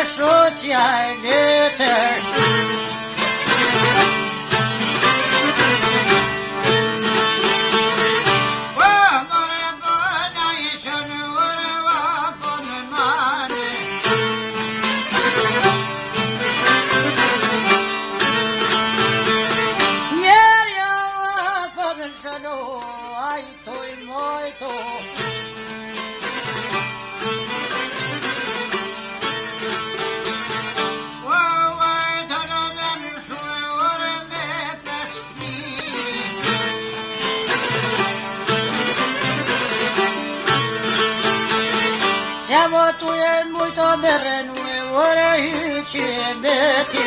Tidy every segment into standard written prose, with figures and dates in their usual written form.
shoqja e letër. Siamo tu e molto bene, noi vorrei ci metti.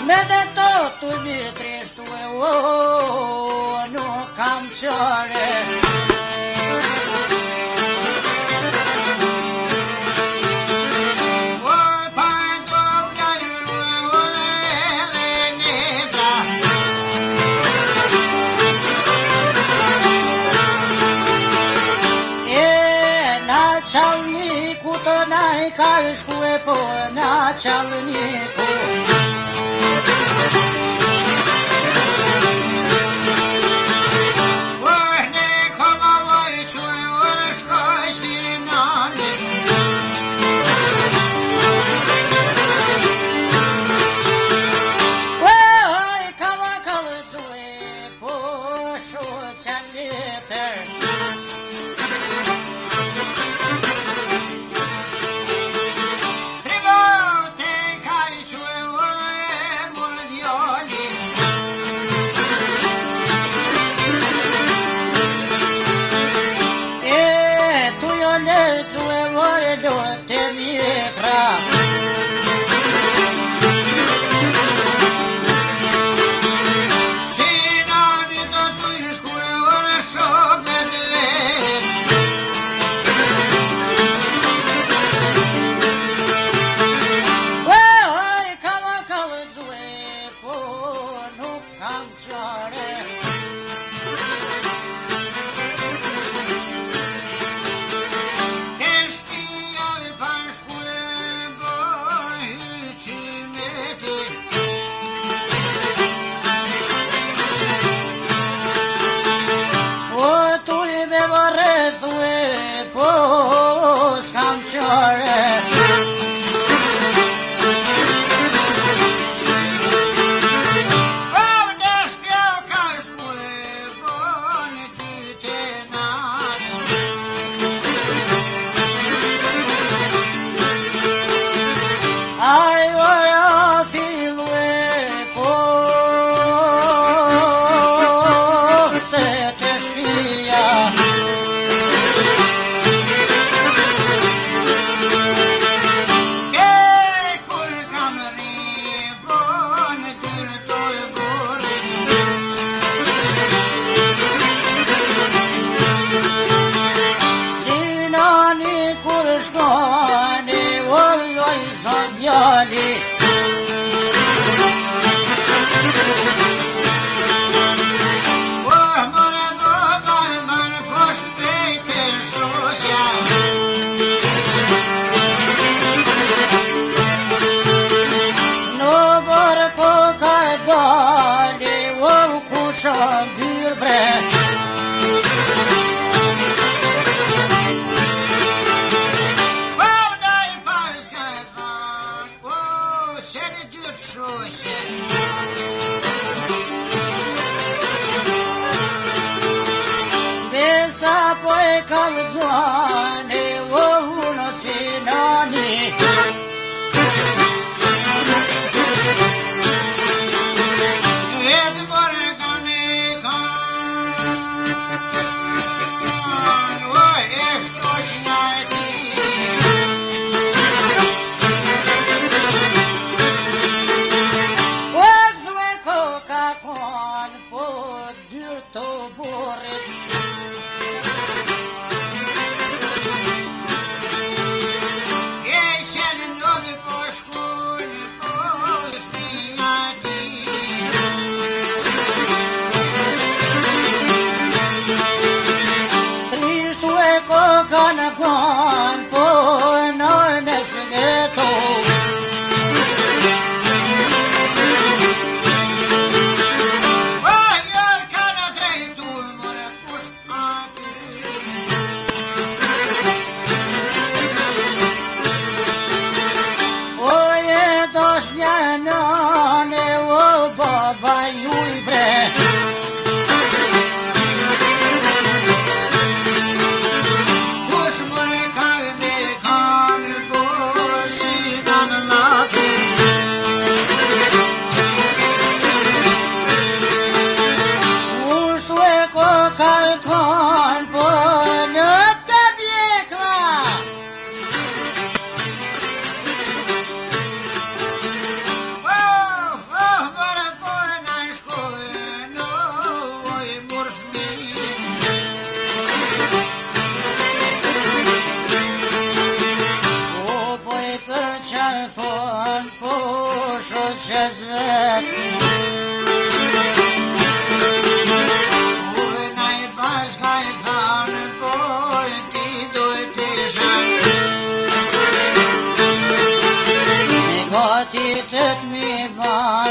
Me detto tu mi tristo e no camciare. Начальнику то найкашку e po начальнику.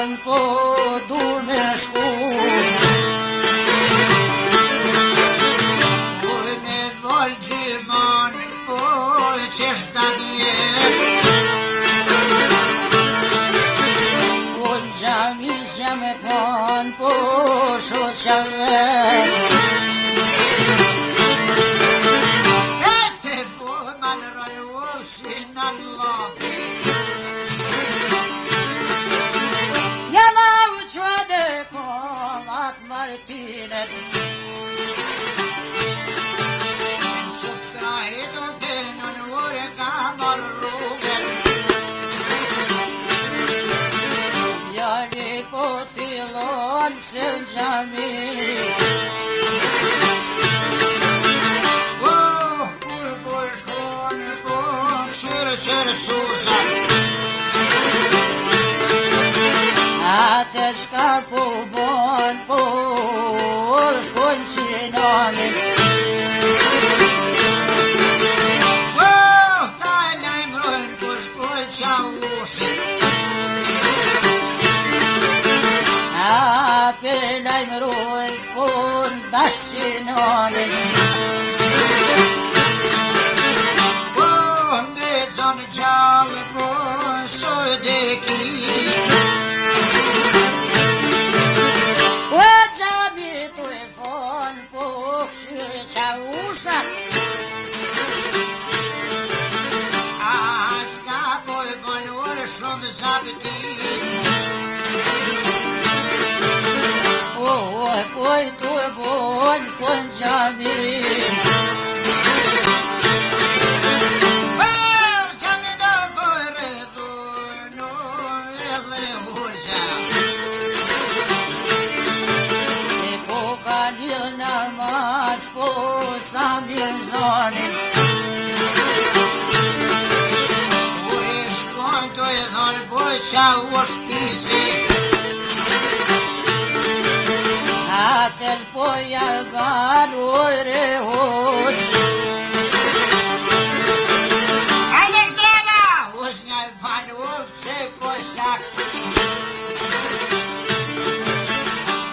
gjimon po du me shku. Uj me vol gjimon po qesh ta djet. Uj gjami që me kon po shoqa vet. Martinet që krahit o tenën vore ka marrë rrugën. Jali po fillon se gjami. Kur po shkon po këshirë qërë suzat. Atë shka po bon po shkon sinanin. Ta lajmërojnë po shkon qavushin. Ape lajmërojnë po ndash sinanin. Me zonë gjallë po sodeki. Ushat atë ka po e banur shumë zapitin. Po e tu e bon shkon gjami. Gjami do po e redhunu edhe husha. E po ka një namaz po sa mirë zonin. U i shkon të e thonë boj qa u shpisi. Atër po jalban ujre huq. Ajde këtëna! Ush jalban uq që po shak.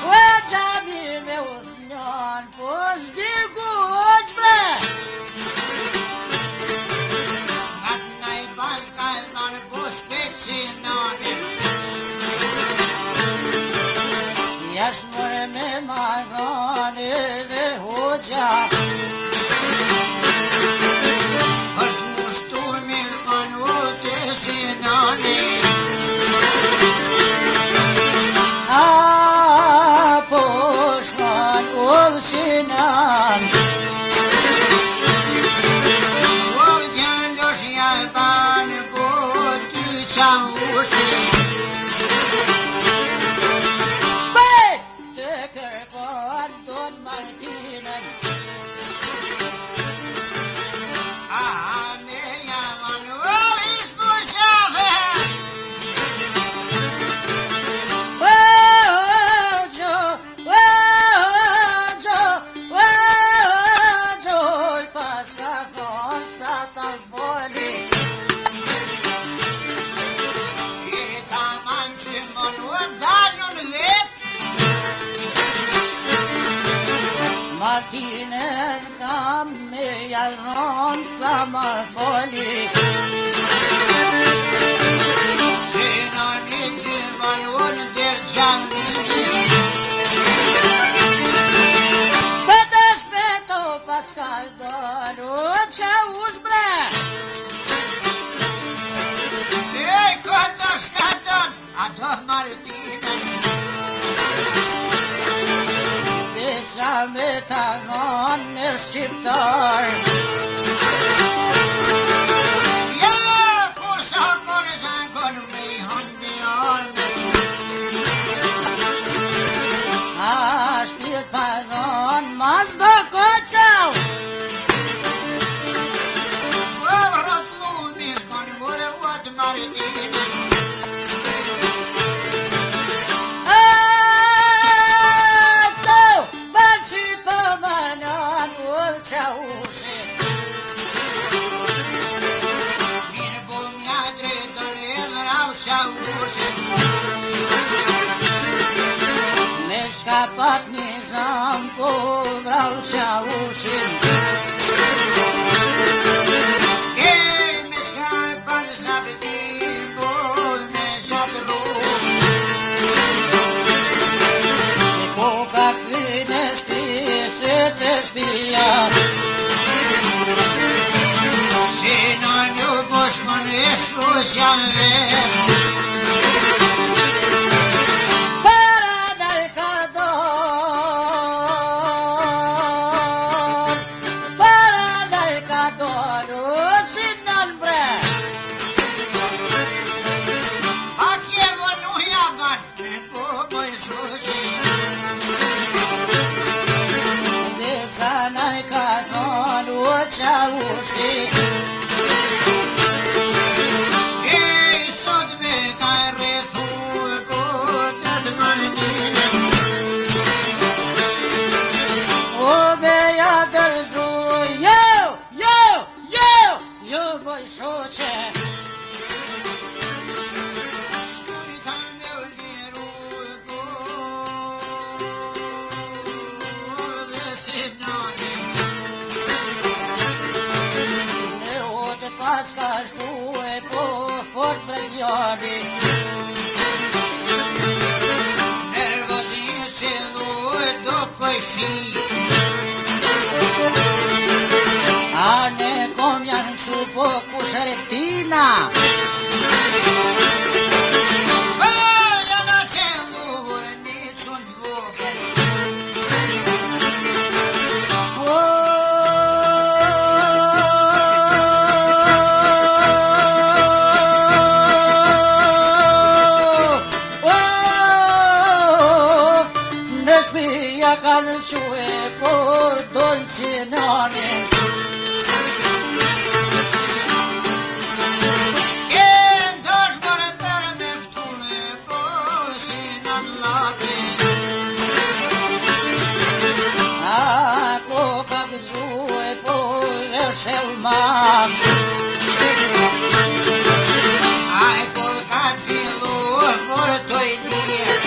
U gjami me uthnon po zdiku uq bre. Atë i baska e thonë po shpecinonin. Jashtë mërë me ma thonë edhe hoqa. Për të mushtu me thonë u të sinoni. Po shkon u sinon. U gjendosh jalban po ty qavushin. Martinën me jalan u ispo shafe. Pas ka thonë sa ta foli. I ka man që mënu e dalun vet. Martinën kam me jalon sa ma foli. Sinoni që valun der gjamis. Shpeto pas ka doru qa ush bre. Ej, këtë shpeton, a do Martinën. Beqa me ta non në shqiptar. Kur sa kur zankon me i hëndi arme. A shpirë pa dhon mas do koqau. Rot lumi shkon mure uat Martinën. Barci pa manan u qa ushe. pat një zam, po vrau qa ushin. Me shkaj pat zabetim, po me qatë rrugë. E koka këthy në shtise të shpia, si në një boshmën e shus janë vetë. Po kusheretina janë qellur një qund vogël. Në shpia kanë quhe po dojnë si nonin. Ai kur ka t'filluar fortoj lirë,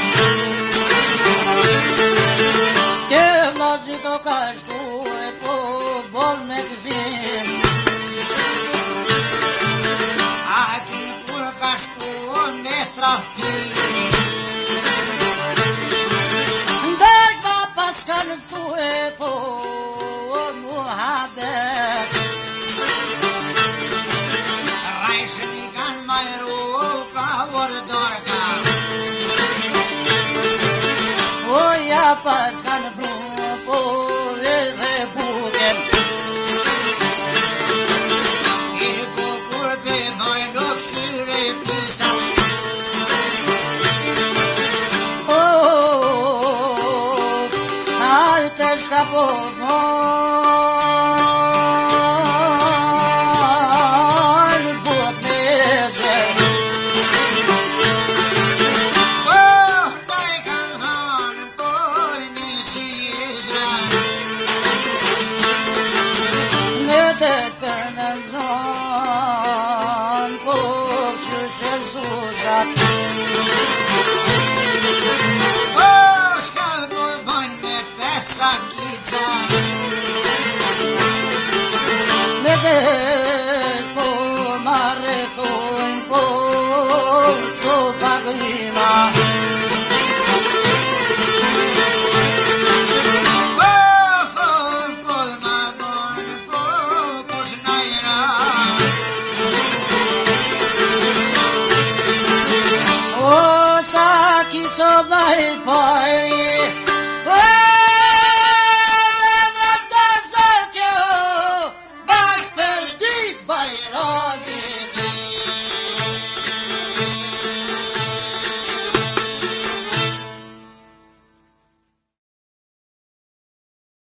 te vllazi do ka shku e po boll me gëzim. Ai kur ka shku me tradhtim, ndërk ma pas ka nëftu e po muhabet. Pas kanë pru po edhe buken, i kukur pe baj nuk shyre pisa. Hajte shka po fire